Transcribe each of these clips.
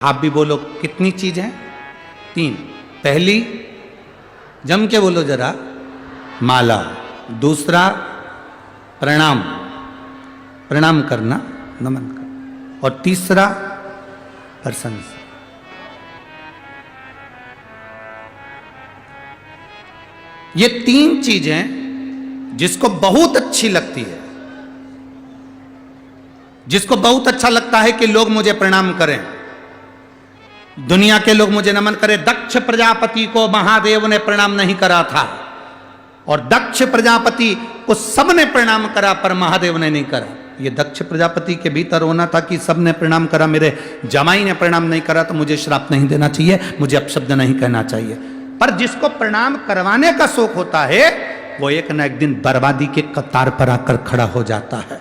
आप भी बोलो कितनी चीज है? 3। पहली, जम के बोलो जरा, माला। दूसरा, प्रणाम, प्रणाम करना, नमन करना। और तीसरा, प्रशंसा। ये 3 चीजें जिसको बहुत अच्छी लगती है, जिसको बहुत अच्छा लगता है कि लोग मुझे प्रणाम करें, दुनिया के लोग मुझे नमन करें। दक्ष प्रजापति को महादेव ने प्रणाम नहीं करा था, और दक्ष प्रजापति को सबने प्रणाम करा, पर महादेव ने नहीं करा। ये दक्ष प्रजापति के भीतर होना था कि सबने प्रणाम करा, मेरे जमाई ने प्रणाम नहीं करा तो मुझे श्राप नहीं देना चाहिए, मुझे अपशब्द नहीं कहना चाहिए। पर जिसको प्रणाम करवाने का शौक होता है, वो एक न एक दिन बर्बादी के कतार पर आकर खड़ा हो जाता है,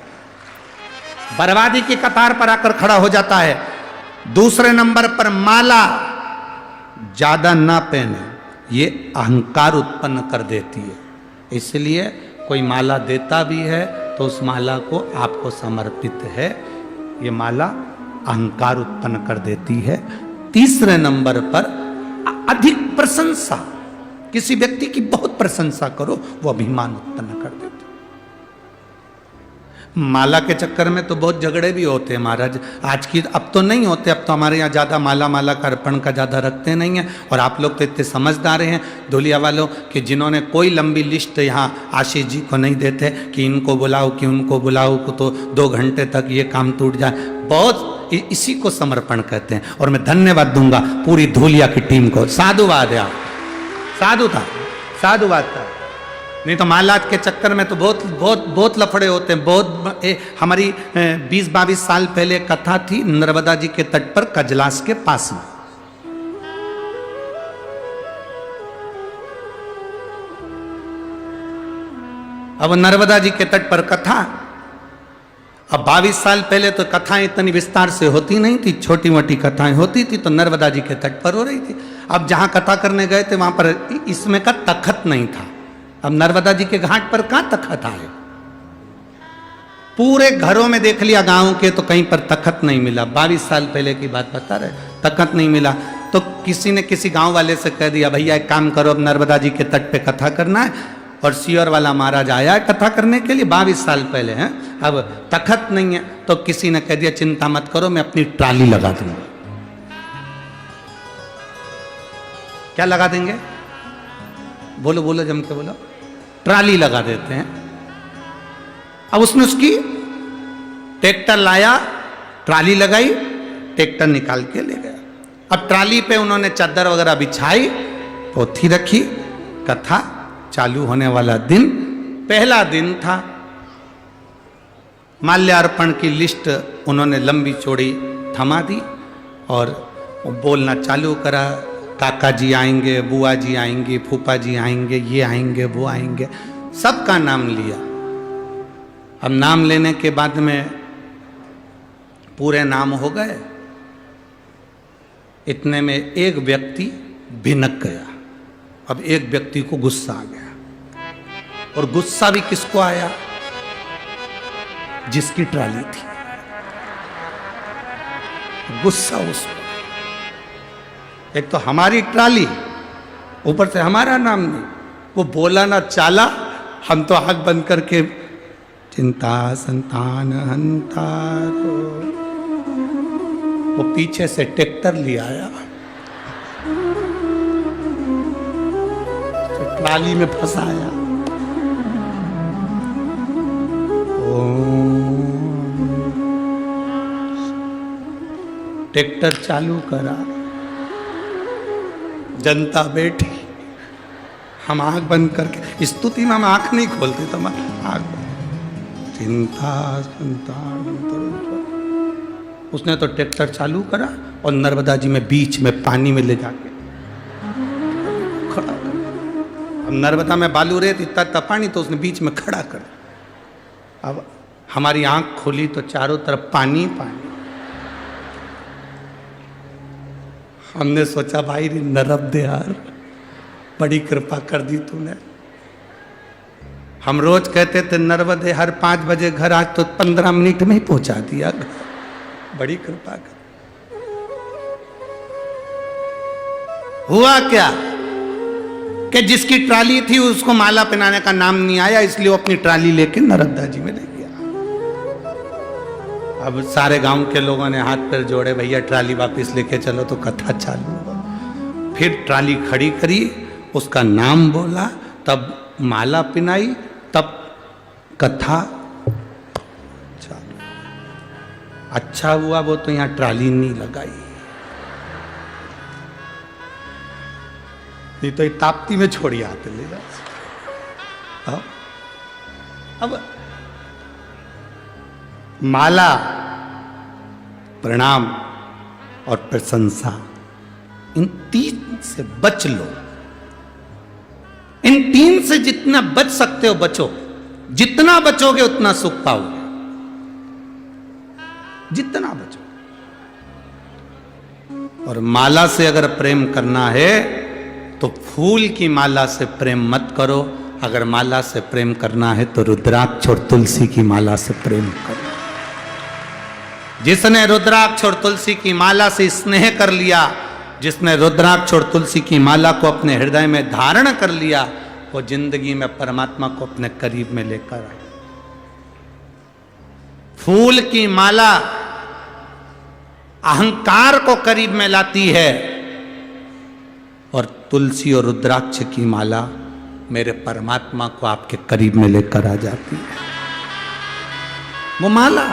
बर्बादी की कतार पर आकर खड़ा हो जाता है। दूसरे नंबर पर माला ज्यादा ना पहने, ये अहंकार उत्पन्न कर देती है। इसलिए कोई माला देता भी है तो उस माला को आपको समर्पित है, ये माला अहंकार उत्पन्न कर देती है। तीसरे नंबर पर अधिक प्रशंसा, किसी व्यक्ति की बहुत प्रशंसा करो, वो अभिमान उत्पन्न कर देती। माला के चक्कर में तो बहुत झगड़े भी होते हैं महाराज, आज की, अब तो नहीं होते, अब तो हमारे यहाँ ज़्यादा माला का अर्पण का ज़्यादा रखते नहीं हैं। और आप लोग तो इतने समझदार हैं धुलिया वालों कि जिन्होंने कोई लंबी लिस्ट यहाँ आशीष जी को नहीं देते कि इनको बुलाओ कि उनको बुलाओ को, तो 2 घंटे तक ये काम टूट जाए। बहुत इसी को समर्पण कहते हैं। और मैं धन्यवाद दूंगा पूरी धुलिया की टीम को। साधुवाद है, आप साधु था, साधुवाद था। नहीं तो मालाज के चक्कर में तो बहुत बहुत बहुत लफड़े होते हैं। बहुत हमारी 20-22 साल पहले कथा थी नर्मदा जी के तट पर, कजलास के पास में। अब नर्मदा जी के तट पर कथा, अब 22 साल पहले तो कथाएं इतनी विस्तार से होती नहीं थी, छोटी मोटी कथाएं होती थी, तो नर्मदा जी के तट पर हो रही थी। अब जहां कथा करने गए थे वहां पर इसमें का तखत नहीं था। अब नर्मदा जी के घाट पर कहां तखत आए? पूरे घरों में देख लिया गांव के, तो कहीं पर तखत नहीं मिला। 22 साल पहले की बात बता रहे, तखत नहीं मिला। तो किसी ने किसी गांव वाले से कह दिया, भैया एक काम करो, अब नर्मदा जी के तट पे कथा करना है। और सियोर वाला महाराज आया है कथा करने के लिए, 22 साल पहले हैं। अब तखत नहीं है तो किसी ने कह दिया, चिंता मत करो, मैं अपनी ट्राली लगा दूंगा। क्या लगा देंगे? बोलो बोलो, जम के बोलो। ट्राली लगा देते हैं। अब उसने उसकी ट्रैक्टर लाया, ट्राली लगाई, ट्रैक्टर निकाल के ले गया। अब ट्राली पे उन्होंने चादर वगैरह बिछाई, पोथी रखी, कथा चालू होने वाला दिन, पहला दिन था। माल्यार्पण की लिस्ट उन्होंने लंबी चौड़ी थमा दी और बोलना चालू करा, काका जी आएंगे, बुआ जी आएंगे, फूफा जी आएंगे, ये आएंगे, वो आएंगे, सबका नाम लिया। अब नाम लेने के बाद में पूरे नाम हो गए, इतने में एक व्यक्ति भिनक गया। अब एक व्यक्ति को गुस्सा आ गया, और गुस्सा भी किसको आया? जिसकी ट्राली थी, गुस्सा उसको। एक तो हमारी ट्राली, ऊपर से हमारा नाम नहीं। वो बोला ना चाला, हम तो आंख बंद करके चिंता संतान हंतारो, वो पीछे से ट्रैक्टर ले आया, तो ट्राली में फंसाया। ट्रैक्टर चालू करा, जनता बैठी, हम आंख बंद करके, स्तुति में हम आंख नहीं खोलते, तो हम आंख चिंता संतान। उसने तो ट्रैक्टर चालू करा और नर्मदा जी में बीच में पानी में ले जाके खड़ा कर। अब नर्मदा में बालू रेत, इतना पानी, तो उसने बीच में खड़ा कर। अब हमारी आंख खोली तो चारों तरफ पानी पानी। हमने सोचा भाई नरब दे यार, बड़ी कृपा कर दी तूने। हम रोज कहते थे नर्मदे हर 5 बजे घर, आज तो 15 मिनट में ही पहुंचा दिया। बड़ी कृपा कर। हुआ क्या कि जिसकी ट्राली थी उसको माला पहनाने का नाम नहीं आया, इसलिए वो अपनी ट्राली लेके नर्मदा जी में ले गया। अब सारे गांव के लोगों ने हाथ पैर जोड़े, भैया ट्राली वापस लेके चलो, तो कथा चालू। फिर ट्राली खड़ी करी, उसका नाम बोला, तब माला पहनाई, तब कथा चालू। अच्छा हुआ वो तो यहां ट्राली नहीं लगाई, नहीं तो ताप्ती में छोड़ी आते ले जा। अब माला, प्रणाम और प्रशंसा, इन तीन से बच लो। इन तीन से जितना बच सकते हो बचो, जितना बचोगे उतना सुख पाओगे, जितना बचो। और माला से अगर प्रेम करना है तो फूल की माला से प्रेम मत करो, अगर माला से प्रेम करना है तो रुद्राक्ष और तुलसी की माला से प्रेम करो। जिसने रुद्राक्ष और तुलसी की माला से स्नेह कर लिया, जिसने रुद्राक्ष और तुलसी की माला को अपने हृदय में धारण कर लिया, वो जिंदगी में परमात्मा को अपने करीब में लेकर आए। फूल की माला अहंकार को करीब में लाती है, और तुलसी और रुद्राक्ष की माला मेरे परमात्मा को आपके करीब में लेकर आ जाती है। वो माला